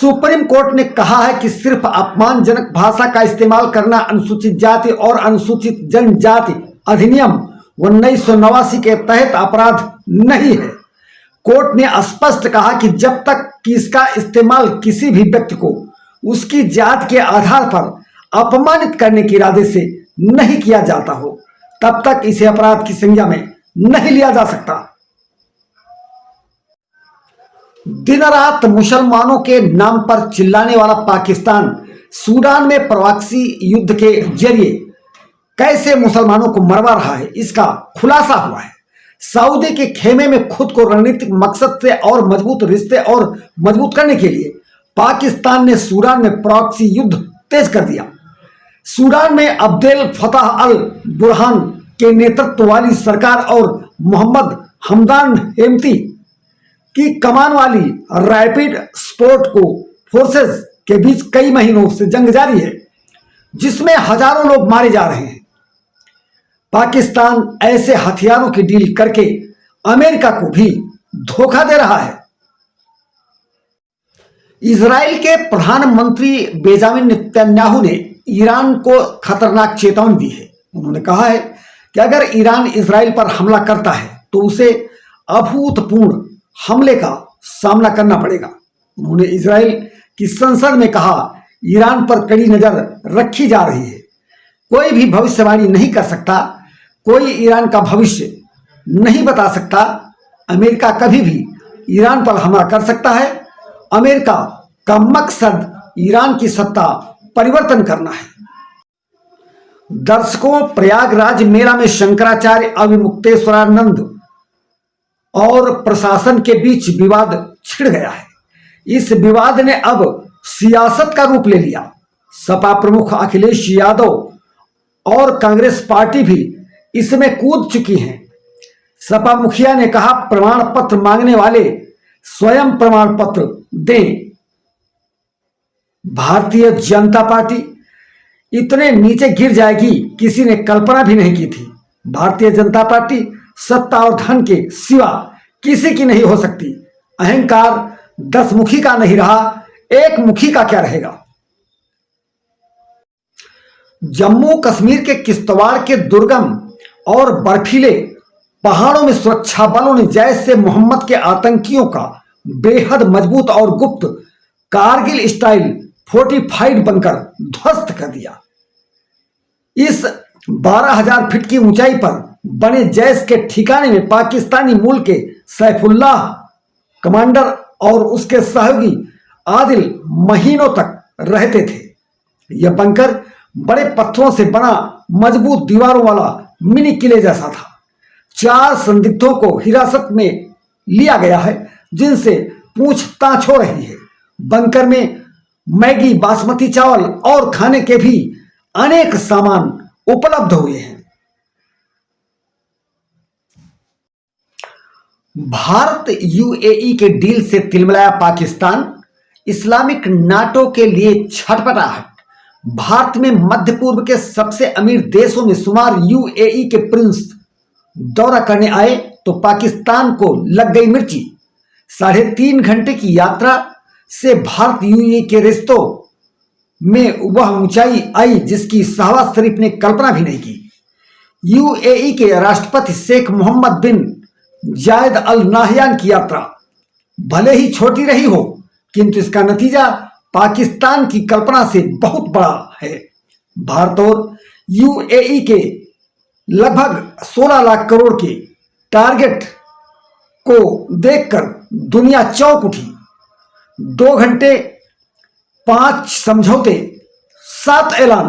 Supreme court ने कहा है कि सिर्फ अपमानजनक भाषा का इस्तेमाल करना अनुसूचित जाति और अनुसूचित जनजाति अधिनियम 1989 के तहत अपराध नहीं है। कोर्ट ने स्पष्ट कहा कि जब तक कि इसका इस्तेमाल किसी भी व्यक्ति को उसकी जात के आधार पर अपमानित करने के इरादे से नहीं किया जाता हो, तब तक इसे अपराध की संज्ञा में नहीं लिया जा सकता। दिन रात मुसलमानों के नाम पर चिल्लाने वाला पाकिस्तान सूडान में प्रॉक्सी युद्ध के जरिए कैसे मुसलमानों को मरवा रहा है, इसका खुलासा हुआ है। सऊदी के खेमे में खुद को रणनीतिक मकसद से और मजबूत रिश्ते और मजबूत करने के लिए पाकिस्तान ने सूडान में प्रॉक्सी युद्ध तेज कर दिया। सूडान में अब्देल फताह अल बुरहान के नेतृत्व वाली सरकार और मोहम्मद हमदान हेमती की कमान वाली रैपिड सपोर्ट को फोर्सेस के बीच कई महीनों से जंग जारी है, जिसमें हजारों लोग मारे जा रहे हैं। पाकिस्तान ऐसे हथियारों की डील करके अमेरिका को भी धोखा दे रहा है। इजराइल के प्रधानमंत्री बेंजामिन नेतन्याहू ने ईरान को खतरनाक चेतावनी दी है। उन्होंने कहा है कि अगर ईरान इजराइल पर हमला करता है तो उसे अभूतपूर्व हमले का सामना करना पड़ेगा। उन्होंने इजराइल की संसद में कहा, ईरान पर कड़ी नजर रखी जा रही है। कोई भी भविष्यवाणी नहीं कर सकता, कोई ईरान का भविष्य नहीं बता सकता। अमेरिका कभी भी ईरान पर हमला कर सकता है। अमेरिका का मकसद ईरान की सत्ता परिवर्तन करना है। दर्शकों, प्रयागराज मेला में शंकराचार्य अविमुक्तेश्वरानंद और प्रशासन के बीच विवाद छिड़ गया है। इस विवाद ने अब सियासत का रूप ले लिया। सपा प्रमुख अखिलेश यादव और कांग्रेस पार्टी भी इसमें कूद चुकी हैं। सपा मुखिया ने कहा, प्रमाण पत्र मांगने वाले स्वयं प्रमाण पत्र दें। भारतीय जनता पार्टी इतने नीचे गिर जाएगी किसी ने कल्पना भी नहीं की थी। भारतीय जनता पार्टी सत्ता और धन के सिवा किसी की नहीं हो सकती। अहंकार 10 मुखी का नहीं रहा, 1 मुखी का क्या रहेगा। जम्मू कश्मीर के किश्तवाड़ के दुर्गम और बर्फीले पहाड़ों में सुरक्षा बलों ने जैश ए मोहम्मद के आतंकियों का बेहद मजबूत और गुप्त कारगिल स्टाइल फोर्टिफाइड बनकर ध्वस्त कर दिया। इस 12,000 फीट की ऊंचाई पर बने जैश के ठिकाने में पाकिस्तानी मूल के सैफुल्लाह कमांडर और उसके सहयोगी आदिल महीनों तक रहते थे। यह बंकर बड़े पत्थरों से बना मजबूत दीवारों वाला मिनी किले जैसा था। 4 संदिग्धों को हिरासत में लिया गया है, जिनसे पूछताछ हो रही है। बंकर में मैगी, बासमती चावल और खाने के भी अनेक सामान उपलब्ध हुए हैं। भारत यूएई के डील से तिलमिलाया पाकिस्तान, इस्लामिक नाटो के लिए छटपटाहट। भारत में मध्य पूर्व के सबसे अमीर देशों में शुमार यूएई के प्रिंस दौरा करने आए तो पाकिस्तान को लग गई मिर्ची। 3.5 घंटे की यात्रा से भारत यूएई के रिश्तों में वह ऊंचाई आई जिसकी शहबाज शरीफ ने कल्पना भी नहीं की। यूएई के राष्ट्रपति शेख मोहम्मद बिन जायद अल नाहयान की यात्रा भले ही छोटी रही हो, किंतु इसका नतीजा पाकिस्तान की कल्पना से बहुत बड़ा है। भारत और यूएई के लगभग 16 लाख करोड़ के टारगेट को देखकर दुनिया चौंक उठी। 2 घंटे 5 समझौते, 7 ऐलान,